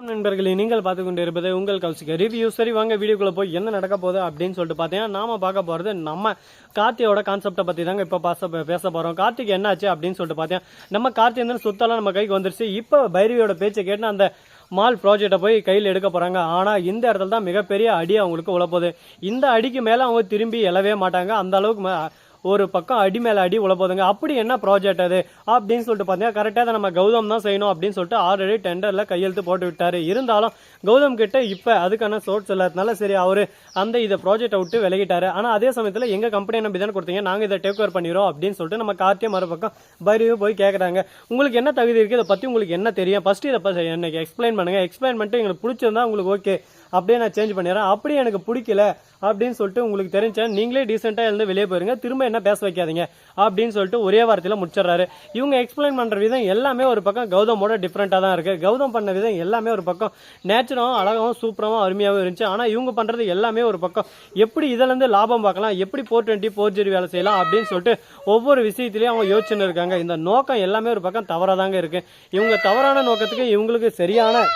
நண்பர்களே, நீங்கள் பார்த்து கொண்டு இருப்பது உங்கள் கௌசிக ரிவ்யூ. சரி, வாங்க வீடியோக்குள்ள போய் என்ன நடக்க போகுது அப்படின்னு சொல்லிட்டு பார்த்தீங்கன்னா, நாம பார்க்க போறது நம்ம கார்த்தியோட கான்செப்டை பத்தி தாங்க இப்போ பேச போறோம். கார்த்திக் என்னாச்சு அப்படின்னு சொல்லிட்டு பார்த்தீங்கன்னா, நம்ம கார்த்தி வந்து சுத்தலாம் நம்ம கைக்கு வந்துருச்சு. இப்போ பைரவியோட பேச்சை கேட்டு அந்த மால் ப்ராஜெக்டை போய் கையில் எடுக்க போறாங்க. ஆனா இந்த இடத்துல தான் மிகப்பெரிய அடி அவங்களுக்கு உழப்போகுது. இந்த அடிக்கு மேல அவங்க திரும்பி எழவே மாட்டாங்க. அந்த அளவுக்கு ஒரு பக்கம் அடி மேல அடி உழப்போதுங்க. அப்படி என்ன ப்ராஜெக்ட் அது அப்படின்னு சொல்லிட்டு பார்த்தீங்கன்னா, கரெக்டாக நம்ம கௌதம் தான் செய்யணும் அப்படின்னு சொல்லிட்டு ஆல்ரெடி டெண்டர்ல கையெழுத்து போட்டு விட்டாரு. இருந்தாலும் கௌதம் கிட்ட இப்ப அதுக்கான சோர்ஸ் இல்லாதனால சரி அவரு இதை ப்ராஜெக்டை விட்டு விலகிட்டாரு. ஆனா அதே சமயத்தில் எங்க கம்பெனி நம்பி தானே கொடுத்தீங்க, நாங்க இதை டேக் ஓவர் பண்ணிடுறோம் அப்படின்னு சொல்லிட்டு நம்ம கார்த்தியை மறுபக்கம் பைரவி போய் கேட்கறாங்க. உங்களுக்கு என்ன தகுதி இருக்கு, இதை பத்தி உங்களுக்கு என்ன தெரியும், ஃபர்ஸ்ட் இதை எனக்கு எக்ஸ்பிளைன் பண்ணுங்க. எக்ஸ்பிளைன் பண்ணிட்டு எங்களுக்கு பிடிச்சிருந்தா உங்களுக்கு ஓகே அப்படியே நான் சேஞ்ச் பண்ணிடுறேன். அப்படி எனக்கு பிடிக்கல அப்படின்னு சொல்லிட்டு உங்களுக்கு தெரிஞ்சா நீங்களே டீசெண்டா இருந்து வெளியே போயிருங்க, திரும்ப என்ன பேச வைக்காதீங்க அப்படின்னு சொல்லிட்டு ஒரே வார்த்தையில முடிச்சிடறாரு. இவங்க எக்ஸ்பிளைன் பண்ற விதம் எல்லாமே ஒரு பக்கம் கௌதமோட டிஃப்ரெண்டா தான் இருக்கு. கௌதம் பண்ண விதம் எல்லாமே ஒரு பக்கம் நேச்சுரலாவும் அழகாவும் சூப்பராகவும் அருமையாகவும் இருந்துச்சு. ஆனா இவங்க பண்றது எல்லாமே ஒரு பக்கம் எப்படி இதுல இருந்து லாபம் பார்க்கலாம், எப்படி 420 4G வேலை செய்யலாம் அப்படின்னு சொல்லிட்டு ஒவ்வொரு விஷயத்திலயும் அவங்க யோசிச்சுன்னு இருக்காங்க. இந்த நோக்கம் எல்லாமே ஒரு பக்கம் தவறாதாங்க இருக்கு. இவங்க தவறான நோக்கத்துக்கு இவங்களுக்கு சரியான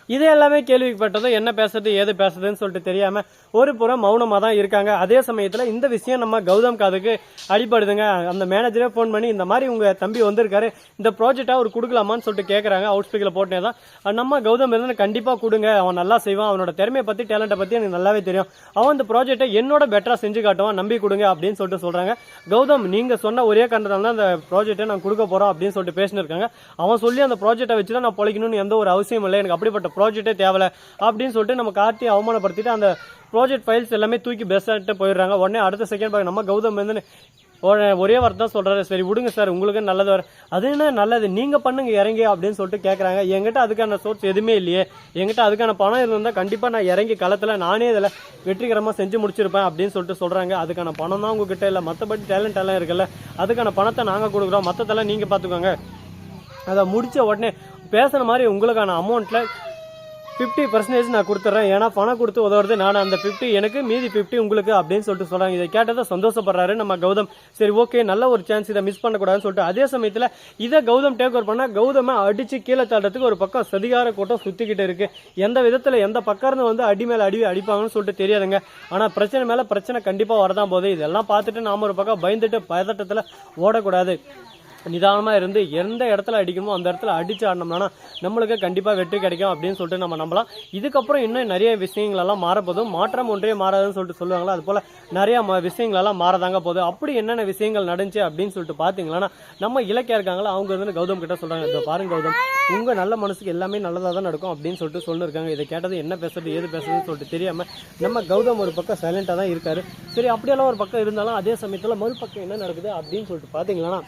இது எல்லாமே கேள்விப்பட்டதும் என்ன பேசுறது ஏது பேசுறதுன்னு சொல்லிட்டு தெரியாம ஒரு புறம் மௌனமா தான் இருக்காங்க. அதே சமயத்துல இந்த விஷயம் நம்ம கௌதம் காதுக்கு அடிபடுதுங்க. அந்த மேனேஜரே போன் பண்ணி இந்த மாதிரி உங்க தம்பி வந்திருக்காரு, இந்த ப்ராஜெக்டா அவர் கொடுக்கலாமான்னு சொல்லிட்டு கேட்கறாங்க. அவுட் ஸ்பீக்கர்ல போட்டே தான் நம்ம கௌதம் இருந்து கண்டிப்பா கொடுங்க, அவன் நல்லா செய்வான், அவனோட திறமையை பத்தி டேலண்ட்டை பத்தி எனக்கு நல்லாவே தெரியும், அவன் இந்த ப்ராஜெக்டை என்னோட பெட்டரா செஞ்சு காட்டுவான், நம்பி கொடுங்க அப்படின்னு சொல்லிட்டு சொல்றாங்க. கௌதம் நீங்க சொன்ன ஒரே காரணத்தால தான் அந்த ப்ராஜெக்டை நான் கொடுக்க போறோம் அப்படின்னு சொல்லிட்டு பேசினு இருக்காங்க. அவன் சொல்லி அந்த ப்ராஜெக்டை வச்சுதான் நான் பொழைக்கணும்னு எந்த ஒரு அவசியம் இல்லை, எனக்கு அப்படிப்பட்ட ப்ராஜெக்டே தேவை அப்படின்னு சொல்லிட்டு நம்ம கார்த்தி அவமானப்படுத்திட்டு அந்த ப்ராஜெக்ட் ஃபைல்ஸ் எல்லாமே தூக்கி பெஸ்ட் போயிடுறாங்க. உடனே அடுத்த செகண்ட் பாருங்க நம்ம கௌதம் வந்து ஒரே வார்த்தை தான் சொல்றாரு, சரி விடுங்க சார் உங்களுக்கு நல்லது வர, அது என்ன நல்லது நீங்க பண்ணுங்க இறங்கி அப்படின்னு சொல்லிட்டு கேட்கறாங்க. என்கிட்ட அதுக்கான சோர்ஸ் எதுவுமே இல்லையே, என்கிட்ட அதுக்கான பணம் இருந்தா கண்டிப்பா நான் இறங்கி களத்துல நானே இதில் வெற்றிகரமா செஞ்சு முடிச்சிருப்பேன் அப்படின்னு சொல்லிட்டு சொல்றாங்க. அதுக்கான பணம் தான் உங்ககிட்ட இல்லை, மற்றபடி டேலண்ட் எல்லாம் இருக்குல்ல, அதுக்கான பணத்தை நாங்க கொடுக்குறோம், மற்றதெல்லாம் நீங்க பாத்துக்கோங்க. அதை முடிச்ச உடனே பேசுற மாதிரி உங்களுக்கான அமௌண்ட்ல 50% நான் கொடுத்துறேன், ஏன்னா பணம் கொடுத்து உதவுறது நான், அந்த 50 எனக்கு மீதி 50 உங்களுக்கு அப்படின்னு சொல்லிட்டு சொல்றாங்க. இதை கேட்டதை சந்தோஷப்படுறாரு நம்ம கௌதம். சரி ஓகே நல்ல ஒரு சான்ஸ், இதை மிஸ் பண்ணக்கூடாதுன்னு சொல்லிட்டு அதே சமயத்துல இதை கௌதம் டேக் ஓவர் பண்ணா கௌதம அடிச்சு கீழே தள்ளுறதுக்கு ஒரு பக்கம் சதிகார கூட்டம் சுத்திக்கிட்டு இருக்கு. எந்த விதத்துல எந்த பக்கம் வந்து அடி மேல அடிப்பாங்கன்னு சொல்லிட்டு தெரியாதுங்க. ஆனா பிரச்சனை மேல பிரச்சனை கண்டிப்பா வரதான் போகுது. இதெல்லாம் பார்த்துட்டு நாம ஒரு பக்கம் பயந்துட்டு பதட்டத்துல ஓடக்கூடாது, நிதானமா இருந்து எந்த இடத்துல அடிக்கணுமோ அந்த இடத்துல அடிச்சு ஆடினோம்னா நம்மளுக்கு கண்டிப்பா வெற்றி கிடைக்கும் அப்படின்னு சொல்லிட்டு நம்ம நம்பலாம். இதுக்கப்புறம் இன்னும் நிறைய விஷயங்கள் எல்லாம் மாறப்போதும், மாற்றம் ஒன்றே மாறாதுன்னு சொல்லிட்டு சொல்லுவாங்களா, அது போல நிறைய விஷயங்கள் எல்லாம் மாறதாங்க போகுது. அப்படி என்னென்ன விஷயங்கள் நடந்துச்சு அப்படின்னு சொல்லிட்டு பாத்தீங்கன்னா, நம்ம இலக்கியா இருக்காங்களா அவங்க வந்து கௌதம் கிட்ட சொல்றாங்க, இதை பாருங்க கௌதம் உங்க நல்ல மனசுக்கு எல்லாமே நல்லதா தான் நடக்கும் அப்படின்னு சொல்லிட்டு சொல்லிருக்காங்க. இதை கேட்டது என்ன பேசுறது ஏது பேசுறதுன்னு சொல்லிட்டு தெரியாம நம்ம கௌதம் ஒரு பக்கம் சைலண்டா தான் இருக்காரு. சரி அப்படியெல்லாம் ஒரு பக்கம் இருந்தாலும் அதே சமயத்துல மறுபக்கம் என்ன நடக்குது அப்படின்னு சொல்லிட்டு பாத்தீங்கன்னா,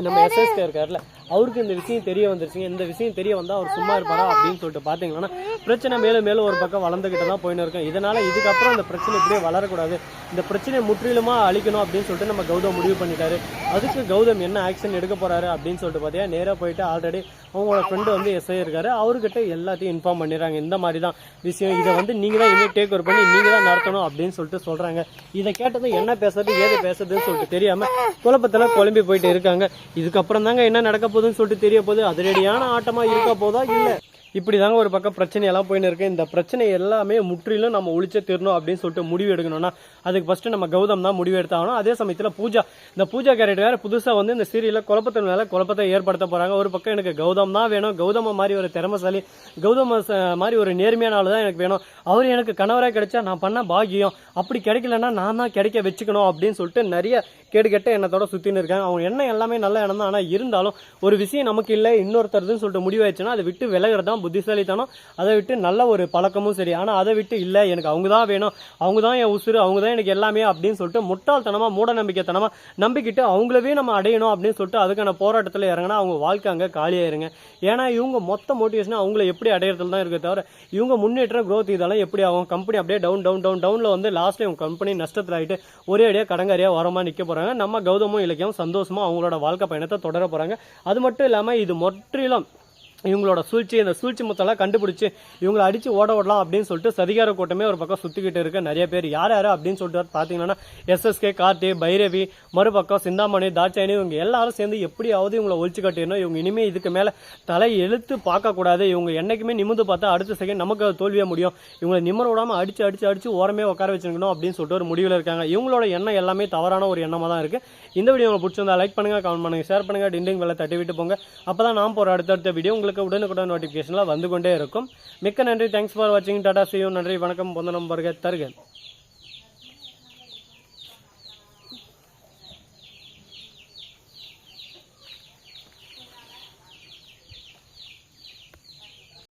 நம்ம எஸ்எஸ்கே இருக்காருல்ல அவருக்கு இந்த விஷயம் தெரிய வந்துருச்சுங்க. இந்த விஷயம் தெரிய வந்தா அவர் சும்மா இருப்பாரா அப்படின்னு சொல்லிட்டு பாத்தீங்கன்னா பிரச்சனை மேலும் மேலும் ஒரு பக்கம் வளர்ந்துகிட்டு தான் போயின்னு இருக்கும். இதனால இதுக்கப்புறம் இந்த பிரச்சனை இப்படியே வளரக்கூடாது, இந்த பிரச்சனையை முற்றிலுமா அழிக்கணும் அப்படின்னு சொல்லிட்டு நம்ம கௌதம் முடிவு பண்ணிட்டாரு. அதுக்கு கௌதம் என்ன ஆக்ஷன் எடுக்க போறாரு அப்படின்னு சொல்லிட்டு பாத்தீங்கன்னா, நேரா போயிட்டு ஆல்ரெடி அவங்களோட ஃப்ரெண்டு வந்து எஸ்ஐ இருக்காரு, அவர்கிட்ட எல்லாத்தையும் இன்ஃபார்ம் பண்ணிடுறாங்க. இந்த மாதிரி தான் விஷயம், இதை வந்து நீங்க தான் இனிமேல் டேக் ஓவர் பண்ணி நீங்க தான் நடத்தணும் அப்படின்னு சொல்லிட்டு சொல்றாங்க. இதை கேட்டது என்ன பேசுறது ஏது பேசுறதுன்னு சொல்லிட்டு தெரியாம குழப்பத்துல குழம்பி போயிட்டு இருக்காங்க. இதுக்கப்புறம் தாங்க என்ன நடக்க போகுதுன்னு சொல்லிட்டு தெரிய போகுது. அதிரடியான ஆட்டமா இருக்க போதா இல்ல இப்படிதாங்க ஒரு பக்கம் பிரச்சனை எல்லாம் போயின்னு இருக்கு. இந்த பிரச்சனை எல்லாமே முற்றிலும் நம்ம ஒழிச்சே தீரணும் அப்படின்னு சொல்லிட்டு முடிவு எடுக்கணும்னா அதுக்கு ஃபர்ஸ்ட் நம்ம கௌதம் தான் முடிவு எடுத்தாகணும். அதே சமயத்துல இந்த பூஜா கேரக்டர் வேற புதுசா வந்து இந்த சீரியல்ல குழப்பத்தின் மேல குழப்பத்தை ஏற்படுத்த போறாங்க. ஒரு பக்கம் எனக்கு கௌதம் தான் வேணும், கௌதம மாதிரி ஒரு திறமசாலி, கௌதம மாதிரி ஒரு நேர்மையான ஆளு தான் எனக்கு வேணும், அவர் எனக்கு கணவராக கிடைச்சா நான் பண்ண பாக்கியம், அப்படி கிடைக்கலன்னா நான் தான் கிடைக்க வச்சுக்கணும் அப்படின்னு சொல்லிட்டு நிறைய கேடுகெட்ட எண்ணத்தோட சுத்தின்னு இருக்காங்க. அவங்க எண்ணம் எல்லாமே நல்ல எண்ணம் தான், ஆனா இருந்தாலும் ஒரு விஷயம் நமக்கு இல்லை இன்னொருத்தருதுன்னு சொல்லிட்டு முடிவாயிடுச்சுன்னா அதை விட்டு விலகிறதான் புத்திசாலித்தனம், அதை விட்டு நல்ல ஒரு பழக்கமும் சரி. ஆனா அதை விட்டு இல்ல எனக்கு அவங்க தான் வேணும், அவங்க தான் என் உசுறு, அவங்க தான் எனக்கு எல்லாமே அப்படின்னு சொல்லிட்டு முட்டாள்தனமா மூட நம்பிக்கைத்தனமா நம்பிக்கிட்டு அவங்களவே நம்ம அடையணும் அப்படின்னு சொல்லிட்டு அதுக்கான போராட்டத்தில் இறங்கினா அவங்க வாழ்க்கை அங்கே காலியாயிருங்க. ஏன்னா இவங்க மொத்த மோட்டிவேஷன் அவங்கள எப்படி அடையிறதுல தான் இருக்க தவிர இவங்க முன்னேற்றம் growth இதெல்லாம் எப்படி ஆகும், கம்பெனி அப்படியே டவுன்ல வந்து லாஸ்ட்ல இவங்க கம்பெனி நஷ்டத்தில் ஆகிட்டு ஒரே அடியா கடங்காரியா வரமா நிக்க போறாங்க. நம்ம கௌதமும் இலக்கியம் சந்தோஷமா அவங்களோட வாழ்க்கை பயணத்தை தொடர போறாங்க. அது மட்டும் இல்லாம இது முற்றிலும் இவங்களோட சூழ்ச்சி, இந்த சூழ்ச்சி முத்தெல்லாம் கண்டுபிடிச்சி இவங்களை அடித்து ஓட விடலாம் அப்படின்னு சொல்லிட்டு சதிகார கூட்டமே ஒரு பக்கம் சுற்றிக்கிட்டு இருக்க நிறைய பேர். யார் யார் அப்படின்னு சொல்லிட்டு பார்த்தீங்கன்னா எஸ்எஸ்கே, கார்த்தி, பைரவி, மறுபக்கம் சிந்தாமணி, தாட்சாயணி, இவங்க எல்லாரும் சேர்ந்து எப்படியாவது இவங்களை ஒழிச்சு கட்டிடணும். இவங்க இனிமேல் இதுக்கு மேலே தலை எழுத்து பார்க்கக்கூடாது. இவங்க என்னைக்குமே நிமிந்து பார்த்தா அடுத்த செகண்ட் நமக்கு தோல்வியாக முடியும். இவங்களை நிம்மர விடாமல் அடிச்சு ஓரமே உட்கார வச்சுக்கணும் அப்படின்னு சொல்லிட்டு ஒரு முடிவில் இருக்காங்க. இவங்களோட எண்ணம் எல்லாமே தவறான ஒரு எண்ணமாக தான் இருக்குது. இந்த வீடியோ உங்களுக்கு பிடிச்சிருந்தா லைக் பண்ணுங்கள், கமெண்ட் பண்ணுங்கள், ஷேர் பண்ணுங்கள், டிண்டிங் வேலை தட்டி விட்டு போங்க. அப்போ தான் நான் போகிற அடுத்தடுத்த வீடியோ உங்களுக்கு உடனுக்குடன் நோட்டிஃபிகேஷனில் வந்து கொண்டே இருக்கும். மிக்க நன்றி. தேங்க்ஸ் ஃபார் வாட்சிங். Tata, see you. நன்றி, வணக்கம், பொந்தனம், வருக, தருக.